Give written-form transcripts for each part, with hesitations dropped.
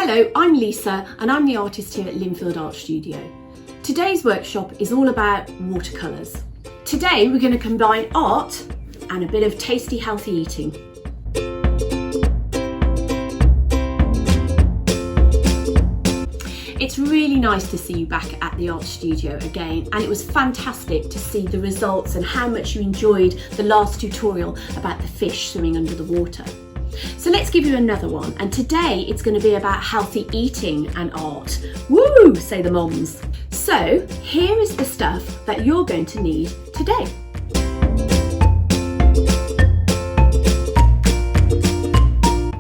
Hello, I'm Lisa and I'm the artist here at Lindfield Art Studio. Today's workshop is all about watercolours. Today we're going to combine art and a bit of tasty, healthy eating. It's really nice to see you back at the art studio again, and it was fantastic to see the results and how much you enjoyed the last tutorial about the fish swimming under the water. So let's give you another one, and today it's going to be about healthy eating and art. Woo, say the moms. So here is the stuff that you're going to need today.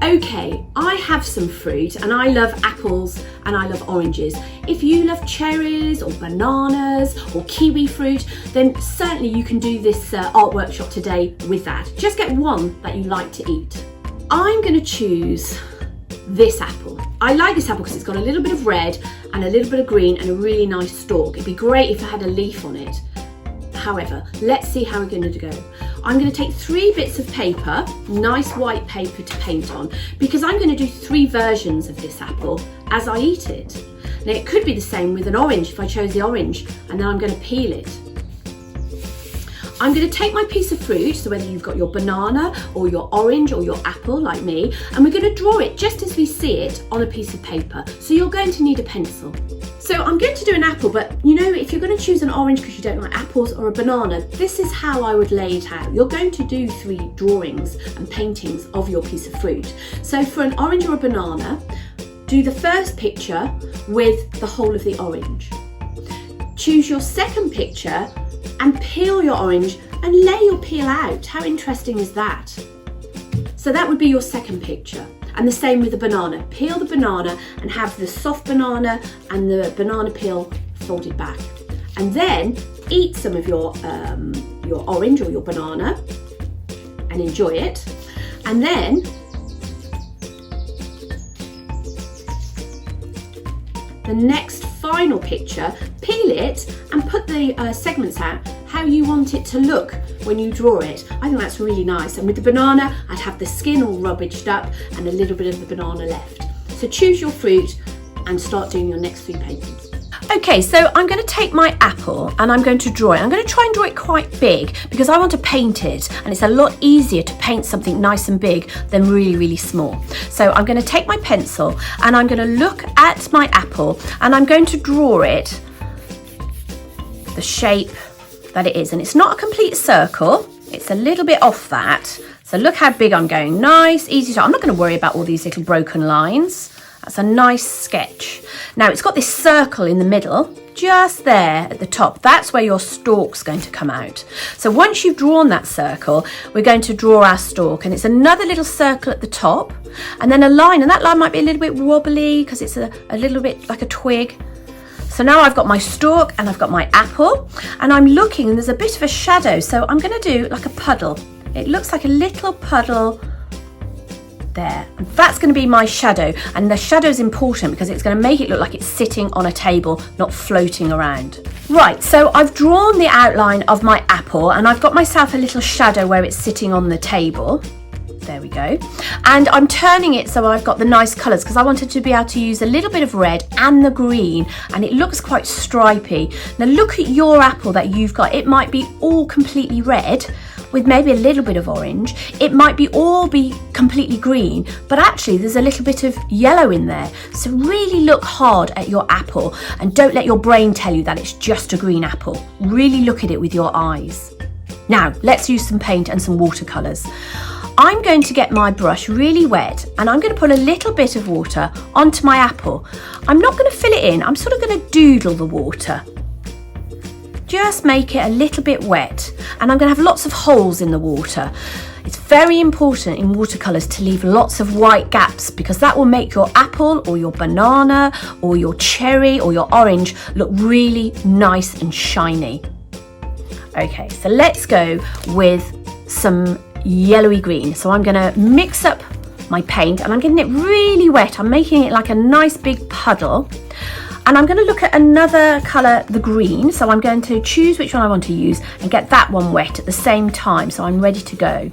Okay, I have some fruit and I love apples and I love oranges. If you love cherries or bananas or kiwi fruit, then certainly you can do this art workshop today with that. Just get one that you like to eat. I'm going to choose this apple. I like this apple because it's got a little bit of red and a little bit of green and a really nice stalk. It'd be great if it had a leaf on it. However, let's see how we're going to go. I'm going to take 3 bits of paper, nice white paper to paint on, because I'm going to do 3 versions of this apple as I eat it. Now it could be the same with an orange if I chose the orange, and then I'm going to peel it. I'm going to take my piece of fruit, so whether you've got your banana or your orange or your apple like me, and we're going to draw it just as we see it on a piece of paper. So you're going to need a pencil. So I'm going to do an apple, but you know, if you're going to choose an orange because you don't like apples, or a banana, this is how I would lay it out. You're going to do 3 drawings and paintings of your piece of fruit. So for an orange or a banana, do the first picture with the whole of the orange. Choose your second picture and peel your orange and lay your peel out. How interesting is that? So that would be your second picture. And the same with the banana. Peel the banana and have the soft banana and the banana peel folded back. And then eat some of your orange or your banana and enjoy it. And then the next final picture, peel it and put the segments out how you want it to look when you draw it. I think that's really nice. And with the banana, I'd have the skin all rubbished up and a little bit of the banana left. So choose your fruit and start doing your next 3 paintings. Okay, so I'm going to take my apple and I'm going to draw it. I'm going to try and draw it quite big because I want to paint it, and it's a lot easier to paint something nice and big than really, really small. So I'm going to take my pencil and I'm going to look at my apple and I'm going to draw it the shape that it is. And it's not a complete circle, it's a little bit off that. So look how big I'm going. Nice, easy. I'm not going to worry about all these little broken lines. That's a nice sketch. Now it's got this circle in the middle, just there at the top. That's where your stalk's going to come out. So once you've drawn that circle, we're going to draw our stalk, and it's another little circle at the top, and then a line, and that line might be a little bit wobbly because it's a little bit like a twig. So now I've got my stalk and I've got my apple, and I'm looking, and there's a bit of a shadow, so I'm going to do like a puddle. It looks like a little puddle there, and that's going to be my shadow, and the shadow is important because it's going to make it look like it's sitting on a table, not floating around. Right, so I've drawn the outline of my apple and I've got myself a little shadow where it's sitting on the table. There we go. And I'm turning it so I've got the nice colours because I wanted to be able to use a little bit of red and the green, and it looks quite stripy. Now look at your apple that you've got. It might be all completely red with maybe a little bit of orange. It might be completely green, but actually there's a little bit of yellow in there. So really look hard at your apple and don't let your brain tell you that it's just a green apple. Really look at it with your eyes. Now let's use some paint and some watercolours. I'm going to get my brush really wet and I'm going to put a little bit of water onto my apple. I'm not going to fill it in, I'm sort of going to doodle the water. Just make it a little bit wet, and I'm going to have lots of holes in the water. It's very important in watercolours to leave lots of white gaps because that will make your apple or your banana or your cherry or your orange look really nice and shiny. Okay, so let's go with some yellowy green. So I'm going to mix up my paint and I'm getting it really wet. I'm making it like a nice big puddle. And I'm going to look at another colour, the green. So I'm going to choose which one I want to use and get that one wet at the same time. So I'm ready to go.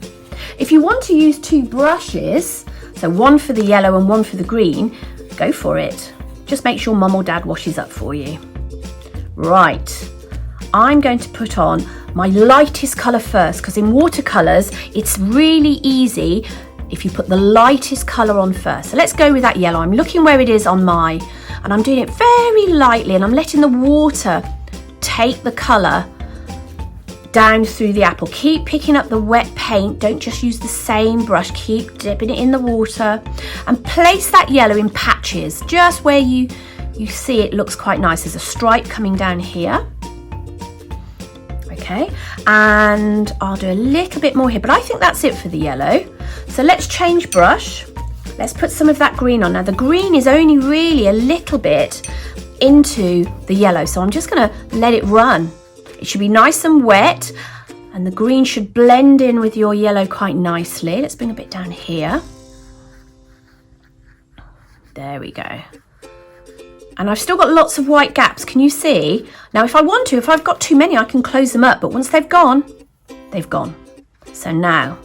If you want to use 2 brushes, so one for the yellow and one for the green, go for it. Just make sure mum or dad washes up for you. Right, I'm going to put on my lightest colour first, because in watercolours it's really easy if you put the lightest colour on first. So let's go with that yellow. I'm looking where it is on my, and I'm doing it very lightly, and I'm letting the water take the colour down through the apple. Keep picking up the wet paint, don't just use the same brush, keep dipping it in the water, and place that yellow in patches, just where you see it looks quite nice. There's a stripe coming down here. Okay, and I'll do a little bit more here, but I think that's it for the yellow. So let's change brush. Let's put some of that green on. Now the green is only really a little bit into the yellow, so I'm just gonna let it run. It should be nice and wet, and the green should blend in with your yellow quite nicely. Let's bring a bit down here. There we go. And I've still got lots of white gaps, can you see? Now if I want to, if I've got too many, I can close them up, but once they've gone, they've gone. So now,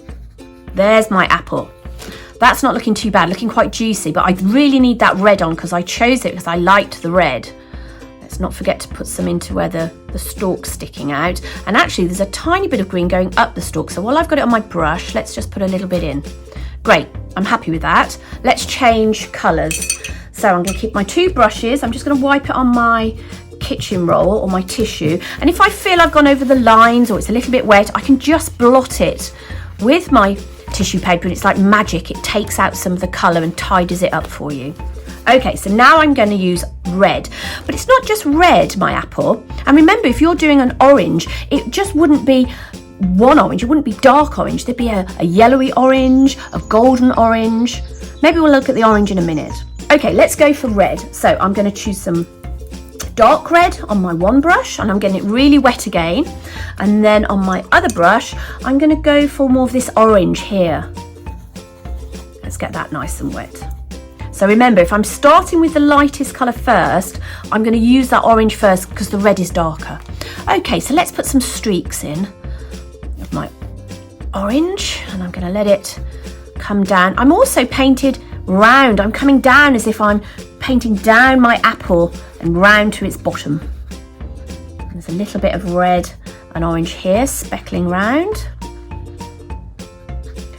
there's my apple. That's not looking too bad, looking quite juicy, but I really need that red on because I chose it because I liked the red. Let's not forget to put some into where the stalk's sticking out. And actually there's a tiny bit of green going up the stalk, so while I've got it on my brush, let's just put a little bit in. Great, I'm happy with that. Let's change colours. So I'm going to keep my two brushes. I'm just going to wipe it on my kitchen roll or my tissue. And if I feel I've gone over the lines or it's a little bit wet, I can just blot it with my tissue paper, and it's like magic. It takes out some of the colour and tidies it up for you. Okay, so now I'm going to use red, but it's not just red, my apple. And remember, if you're doing an orange, it just wouldn't be one orange. It wouldn't be dark orange. There'd be a yellowy orange, a golden orange. Maybe we'll look at the orange in a minute. Okay, let's go for red. So I'm going to choose some dark red on my one brush, and I'm getting it really wet again. And then on my other brush, I'm going to go for more of this orange here. Let's get that nice and wet. So remember, if I'm starting with the lightest colour first, I'm going to use that orange first because the red is darker. Okay, so let's put some streaks in of my orange, and I'm going to let it come down. I'm also painted round. I'm coming down as if I'm painting down my apple and round to its bottom. There's a little bit of red and orange here speckling round,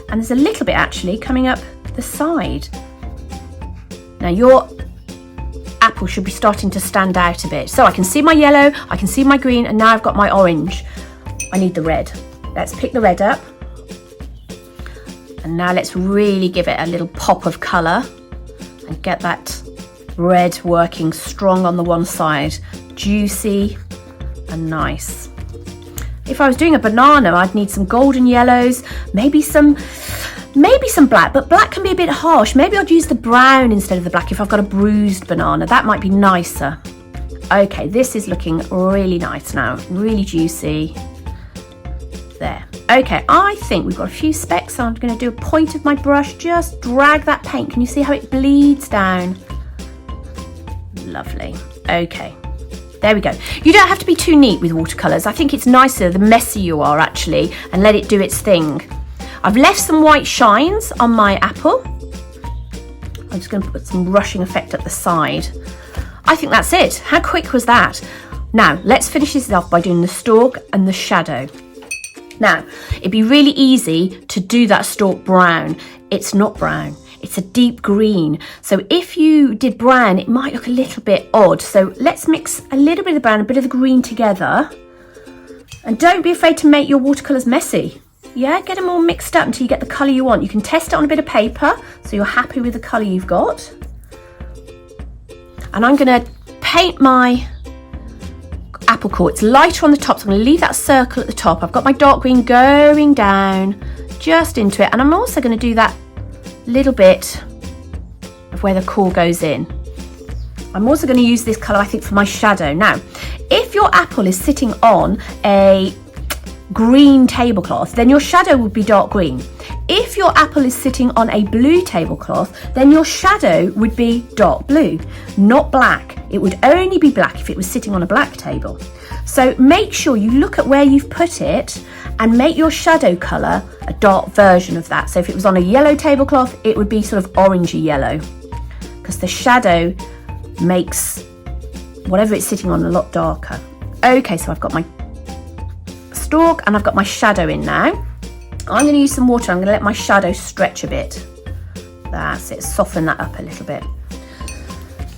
and there's a little bit actually coming up the side. Now your apple should be starting to stand out a bit. So I can see my yellow, I can see my green, and now I've got my orange. I need the red. Let's pick the red up. And now let's really give it a little pop of colour and get that red working strong on the one side, juicy and nice. If I was doing a banana, I'd need some golden yellows, maybe some black, but black can be a bit harsh. Maybe I'd use the brown instead of the black if I've got a bruised banana. That might be nicer. Okay, this is looking really nice now, really juicy. There. Okay, I think we've got a few specks, so I'm going to do a point of my brush, just drag that paint. Can you see how it bleeds down? Lovely. Okay, there we go. You don't have to be too neat with watercolours. I think it's nicer the messier you are actually, and let it do its thing. I've left some white shines on my apple. I'm just going to put some rushing effect at the side. I think that's it. How quick was that? Now, let's finish this off by doing the stalk and the shadow. Now, it'd be really easy to do that stalk brown. It's not brown, it's a deep green. So if you did brown, it might look a little bit odd. So let's mix a little bit of the brown, a bit of the green together. And don't be afraid to make your watercolours messy. Yeah, get them all mixed up until you get the colour you want. You can test it on a bit of paper, so you're happy with the colour you've got. And I'm going to paint my apple core. It's lighter on the top, so I'm going to leave that circle at the top. I've got my dark green going down just into it, and I'm also going to do that little bit of where the core goes in. I'm also going to use this colour, I think, for my shadow. Now, if your apple is sitting on a green tablecloth, then your shadow would be dark green. If your apple is sitting on a blue tablecloth, then your shadow would be dark blue, not black. It would only be black if it was sitting on a black table. So make sure you look at where you've put it and make your shadow colour a dark version of that. So if it was on a yellow tablecloth, it would be sort of orangey yellow. because the shadow makes whatever it's sitting on a lot darker. Okay, so I've got my stalk and I've got my shadow in now. I'm going to use some water. I'm going to let my shadow stretch a bit. That's it, soften that up a little bit.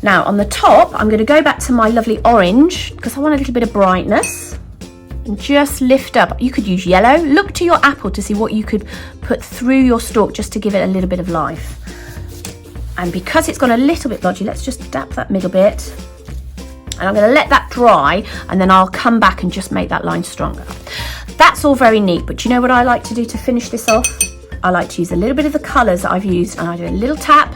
Now on the top, I'm going to go back to my lovely orange because I want a little bit of brightness, and just lift up. You could use yellow. Look to your apple to see what you could put through your stalk just to give it a little bit of life. And because it's gone a little bit blotchy, let's just dab that middle bit. And I'm going to let that dry, and then I'll come back and just make that line stronger. That's all very neat, but you know what I like to do to finish this off? I like to use a little bit of the colours that I've used, and I do a little tap,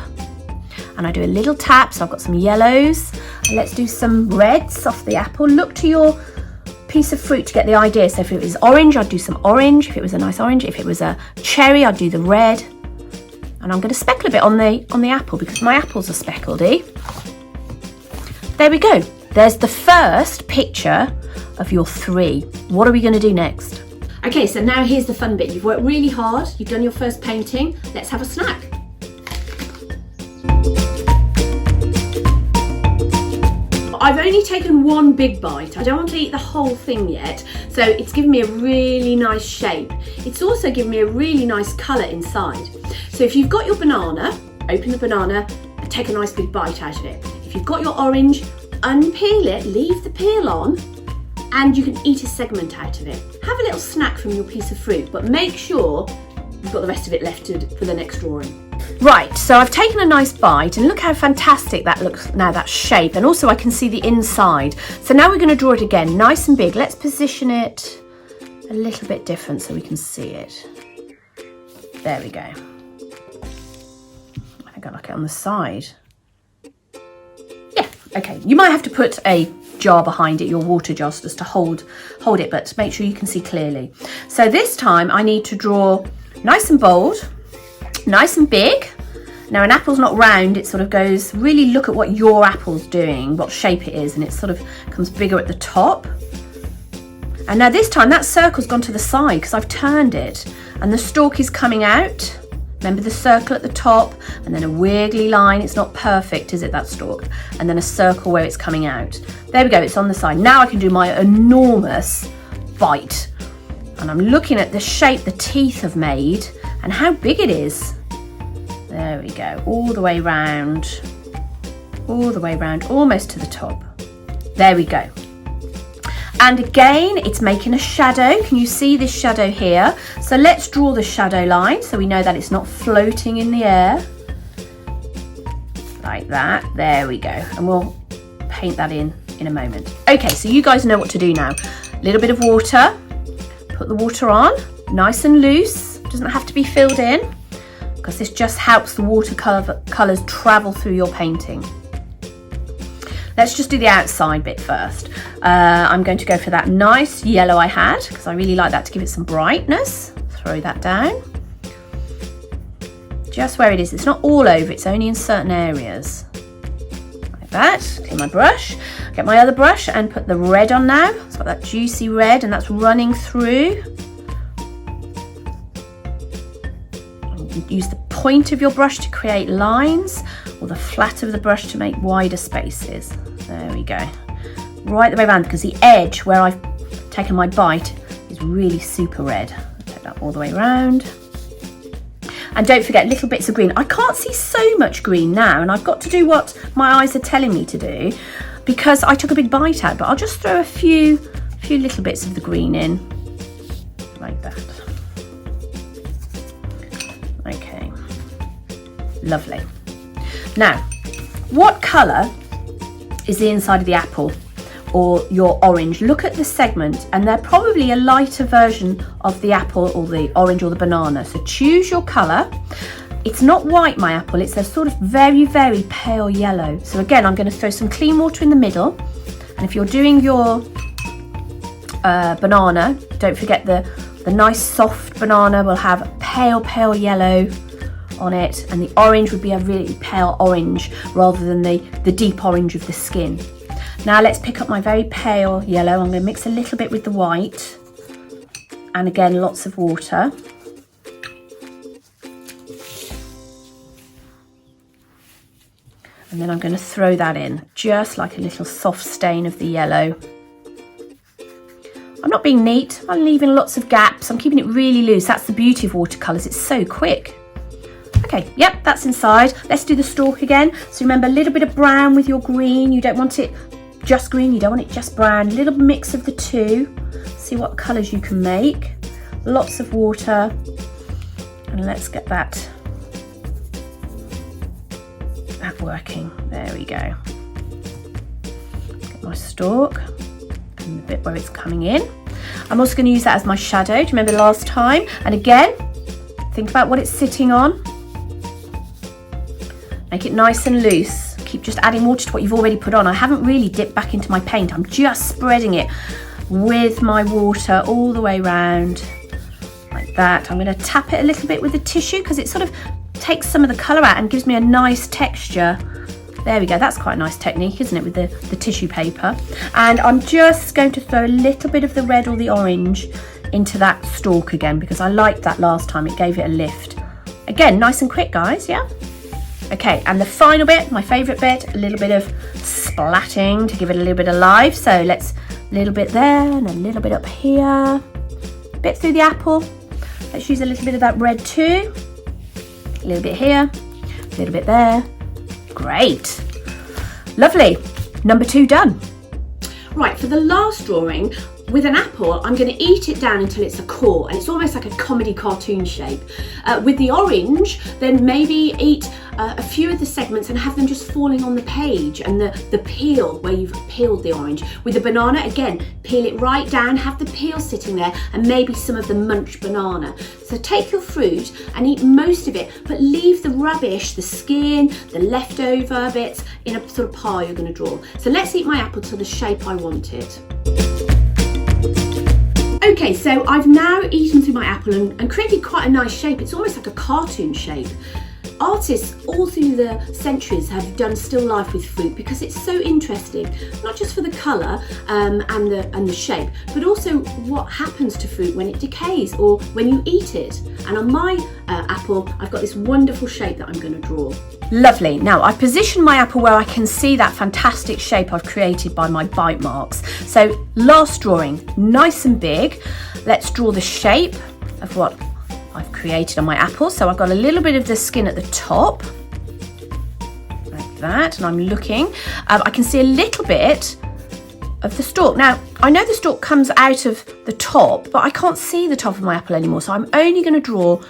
and I do a little tap. So I've got some yellows, and let's do some reds off the apple. Look to your piece of fruit to get the idea. So if it was orange, I'd do some orange. If it was a nice orange, if it was a cherry, I'd do the red. And I'm going to speckle a bit on the apple because my apples are speckledy. There we go. There's the first picture of your 3. What are we going to do next? Okay, so now here's the fun bit. You've worked really hard. You've done your first painting. Let's have a snack. I've only taken one big bite. I don't want to eat the whole thing yet. So it's given me a really nice shape. It's also given me a really nice colour inside. So if you've got your banana, open the banana and take a nice big bite out of it. If you've got your orange, unpeel it, leave the peel on, and you can eat a segment out of it. Have a little snack from your piece of fruit, but make sure you've got the rest of it left for the next drawing. Right, so I've taken a nice bite, and look how fantastic that looks now, that shape, and also I can see the inside. So now we're going to draw it again, nice and big. Let's position it a little bit different so we can see it. There we go. I think I like it on the side. Yeah, okay. You might have to put a jar behind it, your water jar, just to hold it, but make sure you can see clearly. So this time I need to draw nice and bold, nice and big. Now an apple's not round, it sort of goes, really look at what your apple's doing, what shape it is, and it sort of comes bigger at the top. And now this time that circle's gone to the side because I've turned it, and the stalk is coming out. Remember the circle at the top, and then a wiggly line. It's not perfect, is it, that stalk? And then a circle where it's coming out. There we go, it's on the side. Now I can do my enormous bite. And I'm looking at the shape the teeth have made and how big it is. There we go, all the way round, almost to the top. There we go. And again, it's making a shadow. Can you see this shadow here? So let's draw the shadow line so we know that it's not floating in the air. Like that, there we go. And we'll paint that in a moment. Okay, so you guys know what to do now. A little bit of water, put the water on, nice and loose. Doesn't have to be filled in because this just helps the watercolours travel through your painting. Let's just do the outside bit first. I'm going to go for that nice yellow I had because I really like that to give it some brightness. Throw that down. Just where it is. It's not all over, it's only in certain areas. Like that. Clean my brush. Get my other brush and put the red on now. It's got that juicy red and that's running through. Use the point of your brush to create lines or the flat of the brush to make wider spaces. There we go. Right the way around because the edge where I've taken my bite is really super red. Take that all the way around. And don't forget little bits of green. I can't see so much green now and I've got to do what my eyes are telling me to do because I took a big bite out, but I'll just throw a few little bits of the green in like that. Okay, lovely. Now, what colour is the inside of the apple or your orange? Look at the segment and they're probably a lighter version of the apple or the orange or the banana. So choose your colour. It's not white, my apple, it's a sort of very, very pale yellow. So again, I'm going to throw some clean water in the middle. And if you're doing your banana, don't forget the nice soft banana will have pale yellow on it, and the orange would be a really pale orange rather than the deep orange of the skin. Now let's pick up my very pale yellow. I'm going to mix a little bit with the white, and again lots of water. And then I'm going to throw that in, just like a little soft stain of the yellow. I'm not being neat, I'm leaving lots of gaps. I'm keeping it really loose. That's the beauty of watercolours, it's so quick. Okay, yep, that's inside. Let's do the stalk again. So remember, a little bit of brown with your green. You don't want it just green, you don't want it just brown. A little mix of the two. See what colours you can make. Lots of water. And let's get that working. There we go. Get my stalk and the bit where it's coming in. I'm also going to use that as my shadow. Do you remember last time? And again, think about what it's sitting on. Make it nice and loose. Keep just adding water to what you've already put on. I haven't really dipped back into my paint. I'm just spreading it with my water all the way around like that. I'm going to tap it a little bit with the tissue because it sort of takes some of the colour out and gives me a nice texture. There we go, that's quite a nice technique, isn't it, with the tissue paper. And I'm just going to throw a little bit of the red or the orange into that stalk again because I liked that last time, it gave it a lift. Again, nice and quick, guys, yeah? Okay, and the final bit, my favourite bit, a little bit of splatting to give it a little bit of life. So let's, a little bit there and a little bit up here, a bit through the apple. Let's use a little bit of that red too. A little bit here, a little bit there. Great. Lovely. Number 2 done. Right, for the last drawing, with an apple, I'm going to eat it down until it's a core, and it's almost like a comedy cartoon shape. With the orange, then maybe eat a few of the segments and have them just falling on the page, and the peel where you've peeled the orange. With the banana, again, peel it right down, have the peel sitting there, and maybe some of the munched banana. So take your fruit and eat most of it, but leave the rubbish, the skin, the leftover bits in a sort of pile you're going to draw. So let's eat my apple to the shape I want it. Okay, so I've now eaten through my apple and created quite a nice shape. It's almost like a cartoon shape. Artists all through the centuries have done still life with fruit because it's so interesting, not just for the colour and the shape, but also what happens to fruit when it decays or when you eat it. And on my apple, I've got this wonderful shape that I'm going to draw. Lovely. Now I've positioned my apple where I can see that fantastic shape I've created by my bite marks. So last drawing, nice and big. Let's draw the shape of what I've created on my apple. So I've got a little bit of the skin at the top, like that, and I'm looking. I can see a little bit of the stalk. Now, I know the stalk comes out of the top, but I can't see the top of my apple anymore, so I'm only going to draw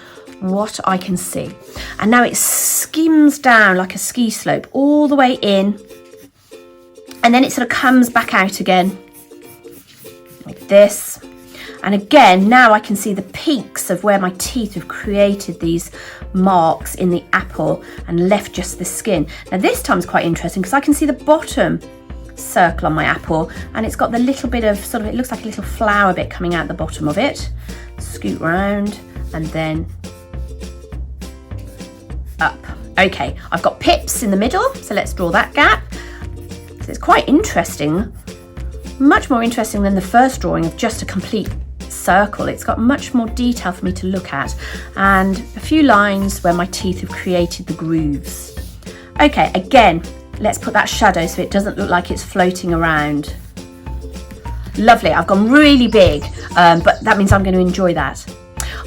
what I can see. And now it skims down like a ski slope all the way in, and then it sort of comes back out again, like this. And again, now I can see the peaks of where my teeth have created these marks in the apple and left just the skin. Now this time's quite interesting because I can see the bottom circle on my apple, and it's got the little bit of sort of, it looks like a little flower bit coming out the bottom of it. Scoot round and then up. Okay, I've got pips in the middle, so let's draw that gap. So it's quite interesting, much more interesting than the first drawing of just a complete circle. It's got much more detail for me to look at, and a few lines where my teeth have created the grooves. Okay, again, let's put that shadow so it doesn't look like it's floating around. Lovely, I've gone really big, but that means I'm going to enjoy that.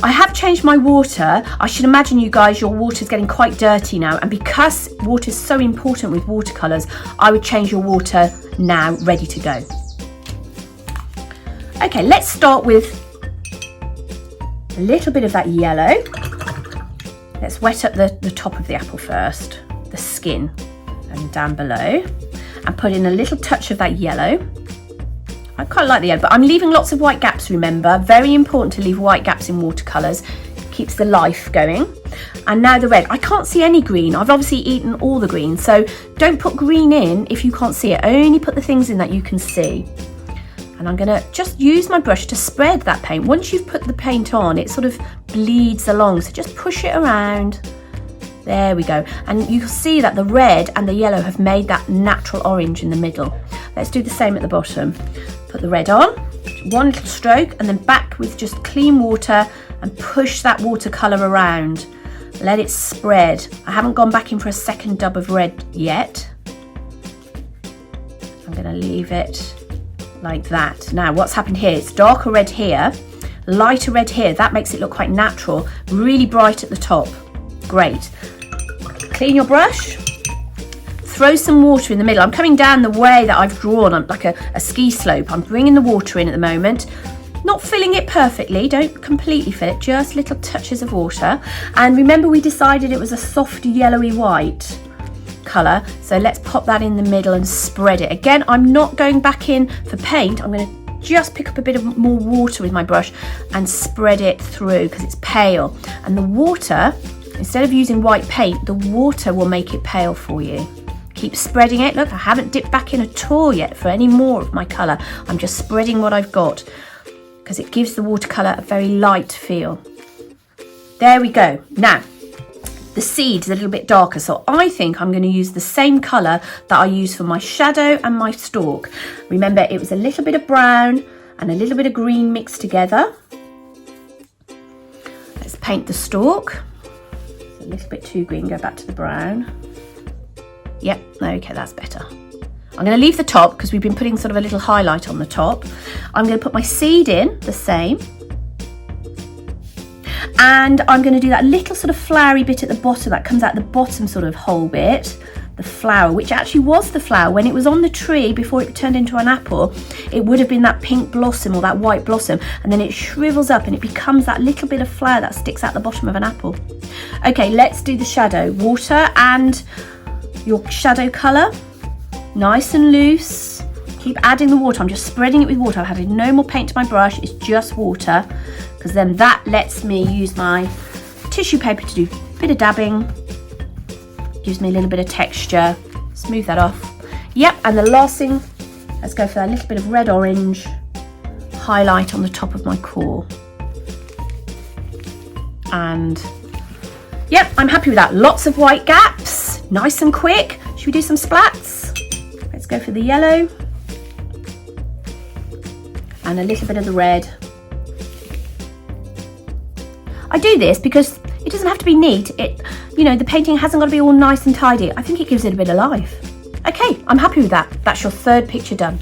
I have changed my water. I should imagine you guys, your water's getting quite dirty now, and because water is so important with watercolours, I would change your water now, ready to go. Okay, let's start with a little bit of that yellow. Let's wet up the top of the apple first, the skin, and down below, and put in a little touch of that yellow. I quite like the yellow, but I'm leaving lots of white gaps, remember. Very important to leave white gaps in watercolours. Keeps the life going. And now the red. I can't see any green. I've obviously eaten all the green, so don't put green in if you can't see it. Only put the things in that you can see. And I'm going to just use my brush to spread that paint. Once you've put the paint on, it sort of bleeds along, so just push it around. There we go. And you can see that the red and the yellow have made that natural orange in the middle. Let's do the same at the bottom. Put the red on, one little stroke, and then back with just clean water and push that watercolour around. Let it spread. I haven't gone back in for a second dab of red yet. I'm going to leave it like that. Now what's happened here, it's darker red here, lighter red here. That makes it look quite natural, really bright at the top. Great. Clean your brush. Throw some water in the middle. I'm coming down the way that I've drawn, I'm like a ski slope. I'm bringing the water in at the moment. Not filling it perfectly, don't completely fill it, just little touches of water. And remember we decided it was a soft yellowy white colour, so let's pop that in the middle and spread it. Again, I'm not going back in for paint, I'm going to just pick up a bit of more water with my brush and spread it through because it's pale. And the water, instead of using white paint, the water will make it pale for you. Keep spreading it. Look, I haven't dipped back in at all yet for any more of my colour. I'm just spreading what I've got, because it gives the watercolour a very light feel. There we go. Now, the seed's a little bit darker, so I think I'm going to use the same colour that I used for my shadow and my stalk. Remember, it was a little bit of brown and a little bit of green mixed together. Let's paint the stalk. It's a little bit too green, go back to the brown. Yep, okay, that's better. I'm going to leave the top because we've been putting sort of a little highlight on the top. I'm going to put my seed in the same. And I'm going to do that little sort of flowery bit at the bottom that comes out the bottom sort of whole bit. The flower, which actually was the flower. When it was on the tree before it turned into an apple, it would have been that pink blossom or that white blossom. And then it shrivels up and it becomes that little bit of flower that sticks out the bottom of an apple. Okay, let's do the shadow. Water and your shadow colour. Nice and loose. Keep adding the water. I'm just spreading it with water. I've added no more paint to my brush. It's just water, because then that lets me use my tissue paper to do a bit of dabbing. Gives me a little bit of texture. Smooth that off. Yep, and the last thing, let's go for that little bit of red orange highlight on the top of my core. And yep, I'm happy with that. Lots of white gaps, nice and quick. Should we do some splats? Let's go for the yellow and a little bit of the red. I do this because it doesn't have to be neat. The painting hasn't got to be all nice and tidy. I think it gives it a bit of life. Okay, I'm happy with that. That's your third picture done.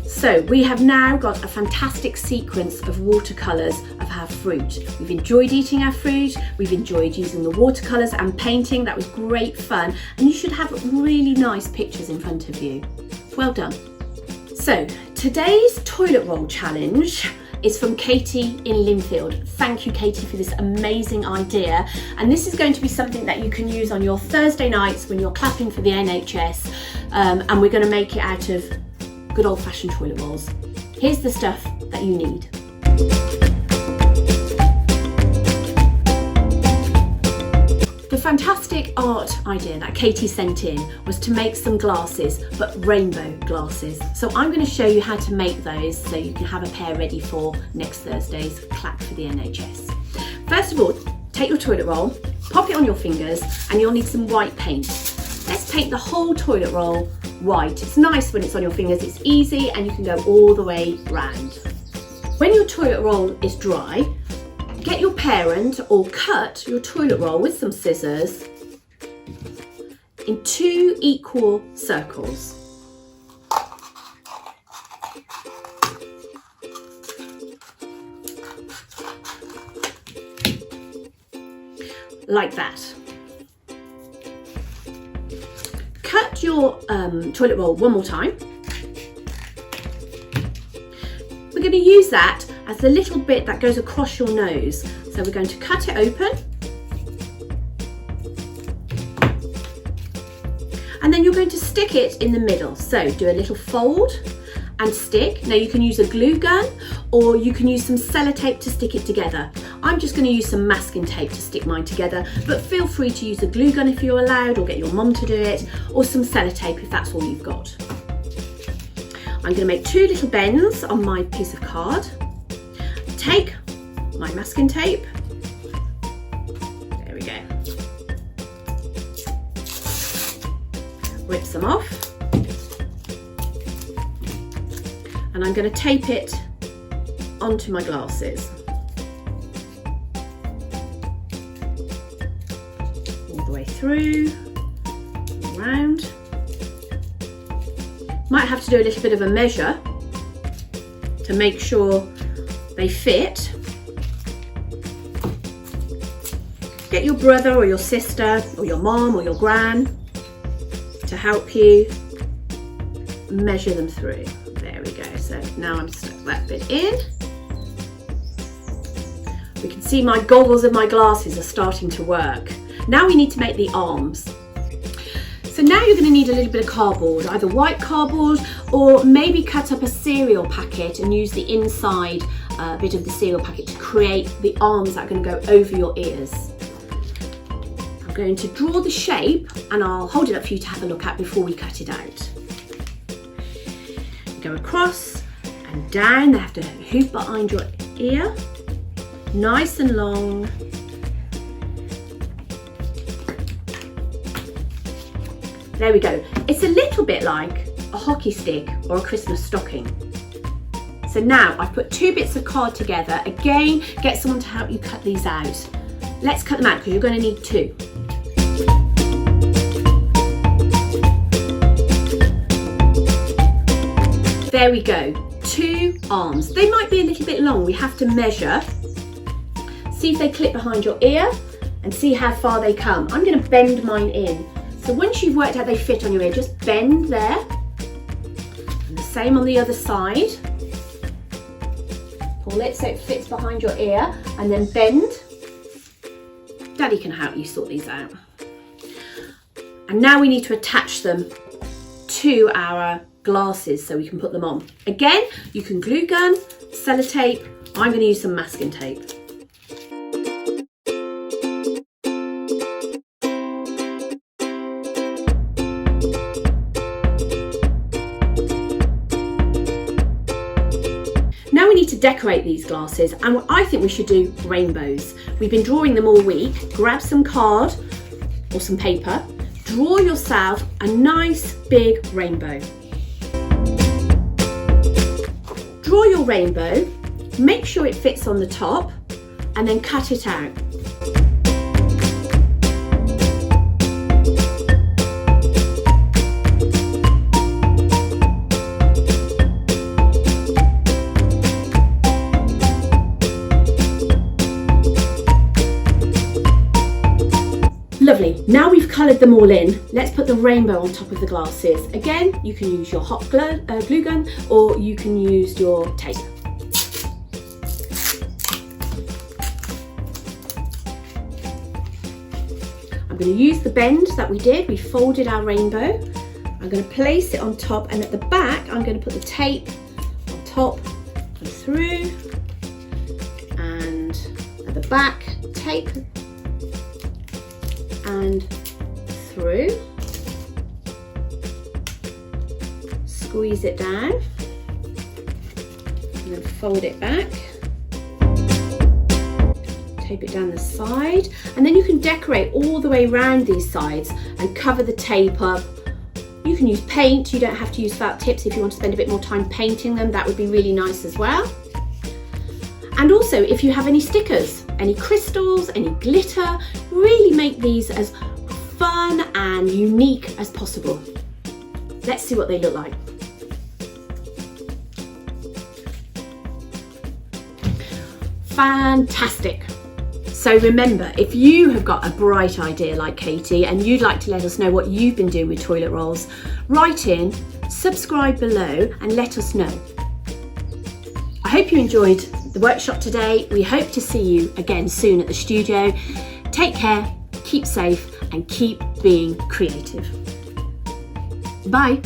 So we have now got a fantastic sequence of watercolours of our fruit. We've enjoyed eating our fruit, we've enjoyed using the watercolours and painting. That was great fun, and you should have really nice pictures in front of you. Well done. So today's toilet roll challenge is from Katie in Lindfield. Thank you, Katie, for this amazing idea. And this is going to be something that you can use on your Thursday nights when you're clapping for the NHS, and we're going to make it out of good old-fashioned toilet rolls. Here's the stuff that you need. The fantastic art idea that Katie sent in was to make some glasses, but rainbow glasses. So I'm going to show you how to make those so you can have a pair ready for next Thursday's clap for the NHS. First of all, take your toilet roll, pop it on your fingers, and you'll need some white paint. Let's paint the whole toilet roll white. It's nice when it's on your fingers, it's easy, and you can go all the way round. When your toilet roll is dry, get your parent or cut your toilet roll with some scissors in 2 equal circles. Like that. Cut your toilet roll one more time. We're going to use that as the little bit that goes across your nose. So we're going to cut it open. And then you're going to stick it in the middle. So do a little fold and stick. Now you can use a glue gun or you can use some sellotape to stick it together. I'm just going to use some masking tape to stick mine together, but feel free to use a glue gun if you're allowed, or get your mum to do it, or some sellotape if that's all you've got. I'm going to make 2 little bends on my piece of card. Take my masking tape. There we go. Rip some off. and I'm going to tape it onto my glasses. All the way through, around. Might have to do a little bit of a measure to make sure they fit. Get your brother or your sister or your mom or your gran to help you measure them through. There we go. So now I'm stuck that bit in. We can see my goggles of my glasses are starting to work. Now we need to make the arms. So now you're going to need a little bit of cardboard, either white cardboard or maybe cut up a cereal packet and use the inside bit of the cereal packet to create the arms that are going to go over your ears. I'm going to draw the shape and I'll hold it up for you to have a look at before we cut it out. Go across and down, they have to hoop behind your ear, nice and long. There we go. It's a little bit like a hockey stick or a Christmas stocking. So now I've put 2 bits of card together. Again, get someone to help you cut these out. Let's cut them out because you're going to need 2. There we go, 2 arms. They might be a little bit long. We have to measure. See if they clip behind your ear and see how far they come. I'm going to bend mine in. So once you've worked out they fit on your ear, just bend there. And the same on the other side. Pull it so it fits behind your ear and then bend. Daddy can help you sort these out. And now we need to attach them to our glasses so we can put them on. Again, you can glue gun, sellotape. I'm going to use some masking tape. Now we need to decorate these glasses, and I think we should do rainbows. We've been drawing them all week. Grab some card or some paper, draw yourself a nice big rainbow. Draw your rainbow, make sure it fits on the top, and then cut it out. Lovely, now we've coloured them all in, let's put the rainbow on top of the glasses. Again, you can use your hot glue gun or you can use your tape. I'm going to use the bend that we did, we folded our rainbow. I'm going to place it on top, and at the back I'm going to put the tape on top and through, and at the back tape and through. Squeeze it down and then fold it back. Tape it down the side, and then you can decorate all the way around these sides and cover the tape up. You can use paint, you don't have to use felt tips if you want to spend a bit more time painting them, that would be really nice as well. And also if you have any stickers, any crystals, any glitter, really make these as fun and unique as possible. Let's see what they look like. Fantastic. So remember, if you have got a bright idea like Katie and you'd like to let us know what you've been doing with toilet rolls, write in, subscribe below and let us know. I hope you enjoyed the workshop today. We hope to see you again soon at the studio. Take care, keep safe and keep being creative. Bye.